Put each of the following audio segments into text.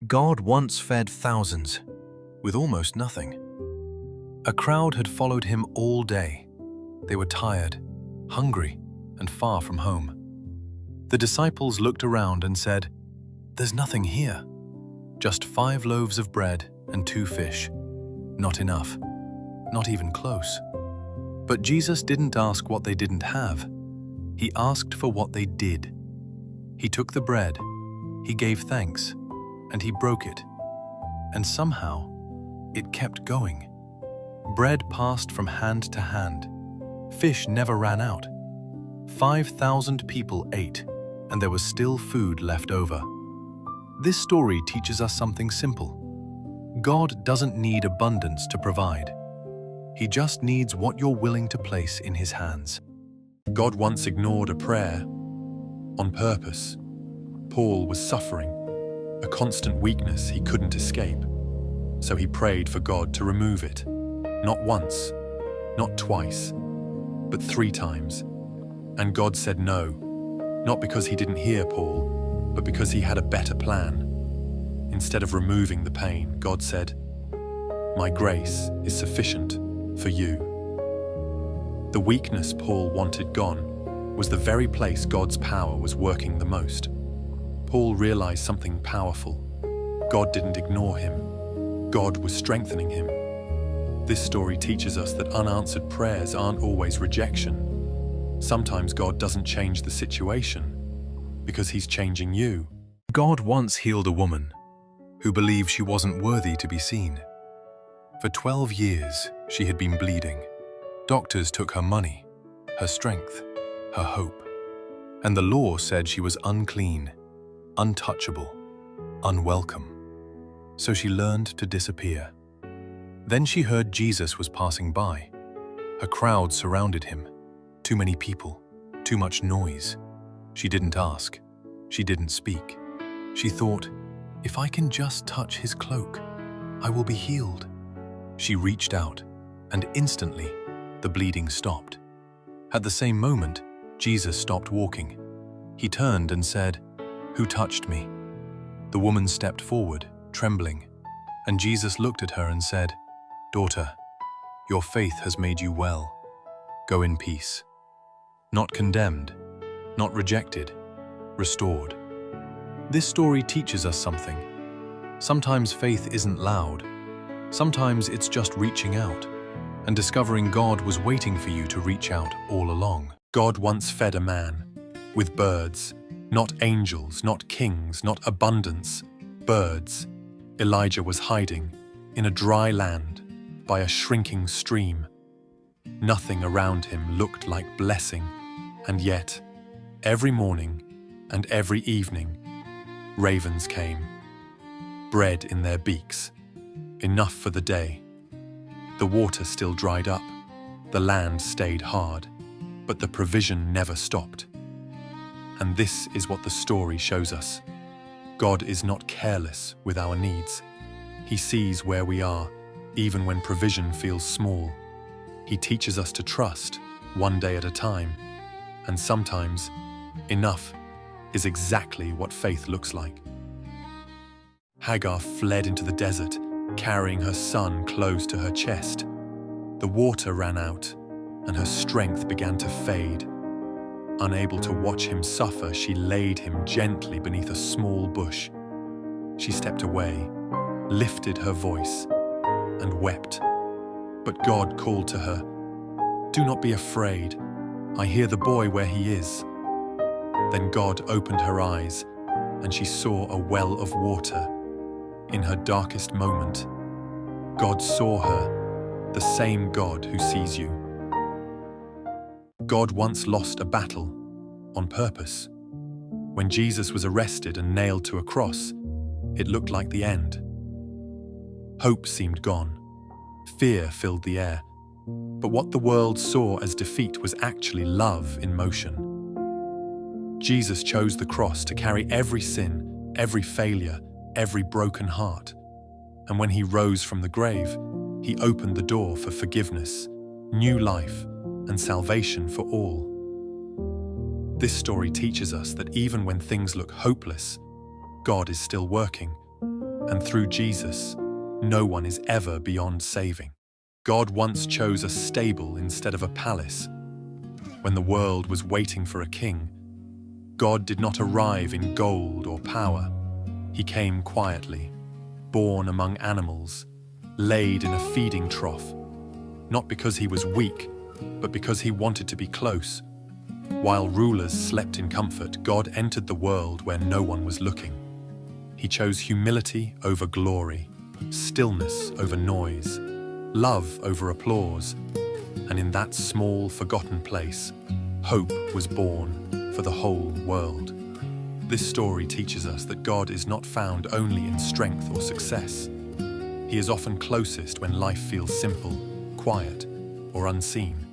God once fed thousands with almost nothing. A crowd had followed him all day. They were tired, hungry, and far from home. The disciples looked around and said, "There's nothing here. Just 5 loaves of bread and 2 fish. Not enough. Not even close." But Jesus didn't ask what they didn't have. He asked for what they did. He took the bread, he gave thanks, and he broke it. And somehow, it kept going. Bread passed from hand to hand. Fish never ran out. 5,000 people ate, and there was still food left over. This story teaches us something simple. God doesn't need abundance to provide. He just needs what you're willing to place in his hands. God once ignored a prayer on purpose. Paul was suffering, a constant weakness he couldn't escape. So he prayed for God to remove it. Not once, not twice, but 3 times. And God said no, not because he didn't hear Paul, but because he had a better plan. Instead of removing the pain, God said, "My grace is sufficient for you." The weakness Paul wanted gone was the very place God's power was working the most. Paul realized something powerful. God didn't ignore him. God was strengthening him. This story teaches us that unanswered prayers aren't always rejection. Sometimes God doesn't change the situation because he's changing you. God once healed a woman who believed she wasn't worthy to be seen. For 12 years, she had been bleeding. Doctors took her money, her strength, her hope. And the law said she was unclean, untouchable, unwelcome. So she learned to disappear. Then she heard Jesus was passing by. A crowd surrounded him. Too many people, too much noise. She didn't ask. She didn't speak. She thought, if I can just touch his cloak, I will be healed. She reached out, and instantly, the bleeding stopped. At the same moment, Jesus stopped walking. He turned and said, "Who touched me?" The woman stepped forward, trembling, and Jesus looked at her and said, "Daughter, your faith has made you well. Go in peace." Not condemned, not rejected, restored. This story teaches us something. Sometimes faith isn't loud. Sometimes it's just reaching out and discovering God was waiting for you to reach out all along. God once fed a man with birds, not angels, not kings, not abundance, birds. Elijah was hiding in a dry land by a shrinking stream. Nothing around him looked like blessing, and yet, every morning and every evening, ravens came, bread in their beaks, enough for the day. The water still dried up, the land stayed hard, but the provision never stopped. And this is what the story shows us. God is not careless with our needs. He sees where we are, even when provision feels small. He teaches us to trust, one day at a time, and sometimes, enough is exactly what faith looks like. Hagar fled into the desert, carrying her son close to her chest. The water ran out, and her strength began to fade. Unable to watch him suffer, she laid him gently beneath a small bush. She stepped away, lifted her voice, and wept. But God called to her, "Do not be afraid. I hear the boy where he is." Then God opened her eyes, and she saw a well of water. In her darkest moment, God saw her, the same God who sees you. God once lost a battle on purpose. When Jesus was arrested and nailed to a cross, it looked like the end. Hope seemed gone. Fear filled the air. But what the world saw as defeat was actually love in motion. Jesus chose the cross to carry every sin, every failure, every broken heart. And when he rose from the grave, he opened the door for forgiveness, new life, and salvation for all. This story teaches us that even when things look hopeless, God is still working. And through Jesus, no one is ever beyond saving. God once chose a stable instead of a palace. When the world was waiting for a king, God did not arrive in gold or power. He came quietly, born among animals, laid in a feeding trough, not because he was weak, but because he wanted to be close. While rulers slept in comfort, God entered the world where no one was looking. He chose humility over glory, stillness over noise, love over applause, and in that small, forgotten place, hope was born for the whole world. This story teaches us that God is not found only in strength or success. He is often closest when life feels simple, quiet, or unseen.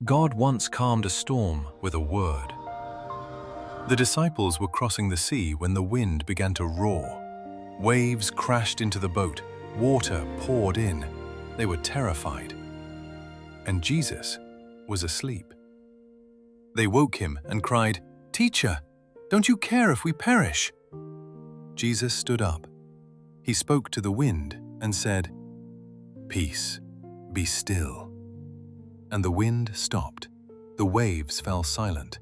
God once calmed a storm with a word. The disciples were crossing the sea when the wind began to roar. Waves crashed into the boat, water poured in. They were terrified. And Jesus was asleep. They woke him and cried, "Teacher, don't you care if we perish?" Jesus stood up. He spoke to the wind and said, "Peace, be still." And the wind stopped. The waves fell silent.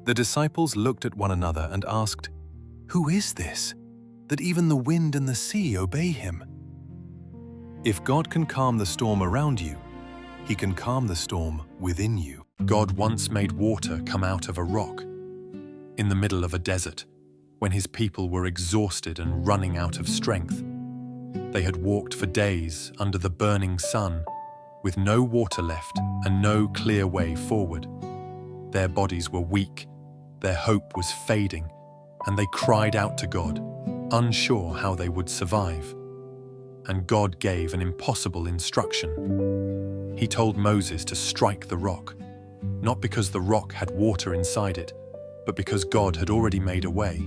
The disciples looked at one another and asked, "Who is this, that even the wind and the sea obey him?" If God can calm the storm around you, he can calm the storm within you. God once made water come out of a rock. In the middle of a desert, when his people were exhausted and running out of strength. They had walked for days under the burning sun, with no water left and no clear way forward. Their bodies were weak, their hope was fading, and they cried out to God, unsure how they would survive. And God gave an impossible instruction. He told Moses to strike the rock, not because the rock had water inside it, but because God had already made a way.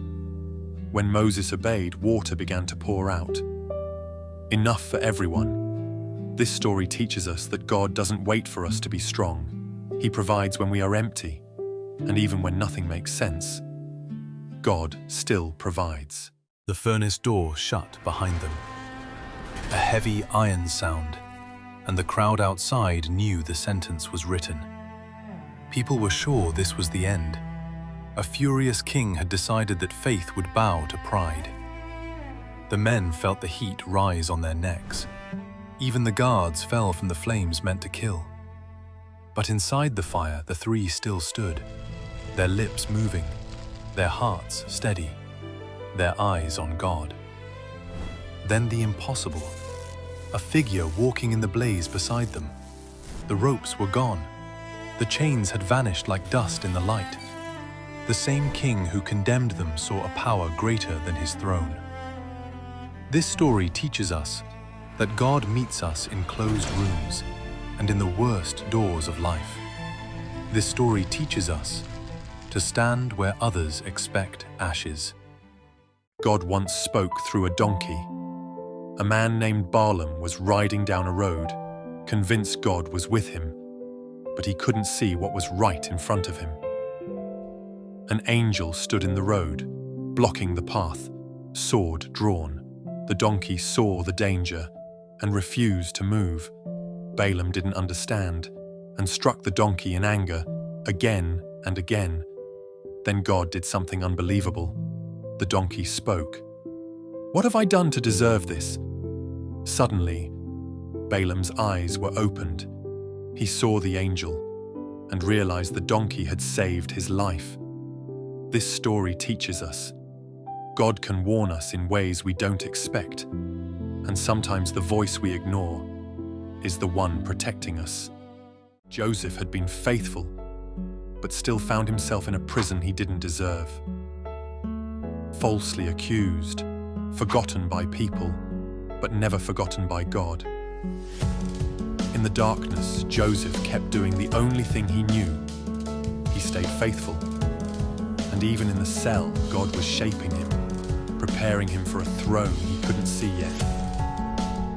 When Moses obeyed, water began to pour out. Enough for everyone. This story teaches us that God doesn't wait for us to be strong. He provides when we are empty, and even when nothing makes sense. God still provides. The furnace door shut behind them. A heavy iron sound, and the crowd outside knew the sentence was written. People were sure this was the end. A furious king had decided that faith would bow to pride. The men felt the heat rise on their necks. Even the guards fell from the flames meant to kill. But inside the fire, the three still stood, their lips moving, their hearts steady, their eyes on God. Then the impossible, a figure walking in the blaze beside them. The ropes were gone. The chains had vanished like dust in the light. The same king who condemned them saw a power greater than his throne. This story teaches us that God meets us in closed rooms and in the worst doors of life. This story teaches us to stand where others expect ashes. God once spoke through a donkey. A man named Balaam was riding down a road, convinced God was with him, but he couldn't see what was right in front of him. An angel stood in the road, blocking the path, sword drawn. The donkey saw the danger and refused to move. Balaam didn't understand and struck the donkey in anger again and again. Then God did something unbelievable. The donkey spoke. "What have I done to deserve this?" Suddenly, Balaam's eyes were opened. He saw the angel and realized the donkey had saved his life. This story teaches us God can warn us in ways we don't expect, and sometimes the voice we ignore is the one protecting us. Joseph had been faithful, but still found himself in a prison he didn't deserve. Falsely accused, forgotten by people, but never forgotten by God. In the darkness, Joseph kept doing the only thing he knew. He stayed faithful. And even in the cell, God was shaping him, preparing him for a throne he couldn't see yet.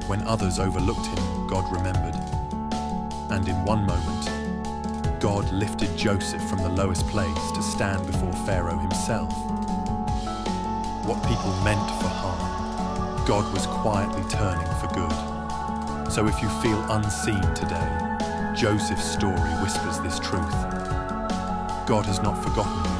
When others overlooked him, God remembered. And in one moment, God lifted Joseph from the lowest place to stand before Pharaoh himself. What people meant for harm, God was quietly turning for good. So if you feel unseen today, Joseph's story whispers this truth. God has not forgotten you.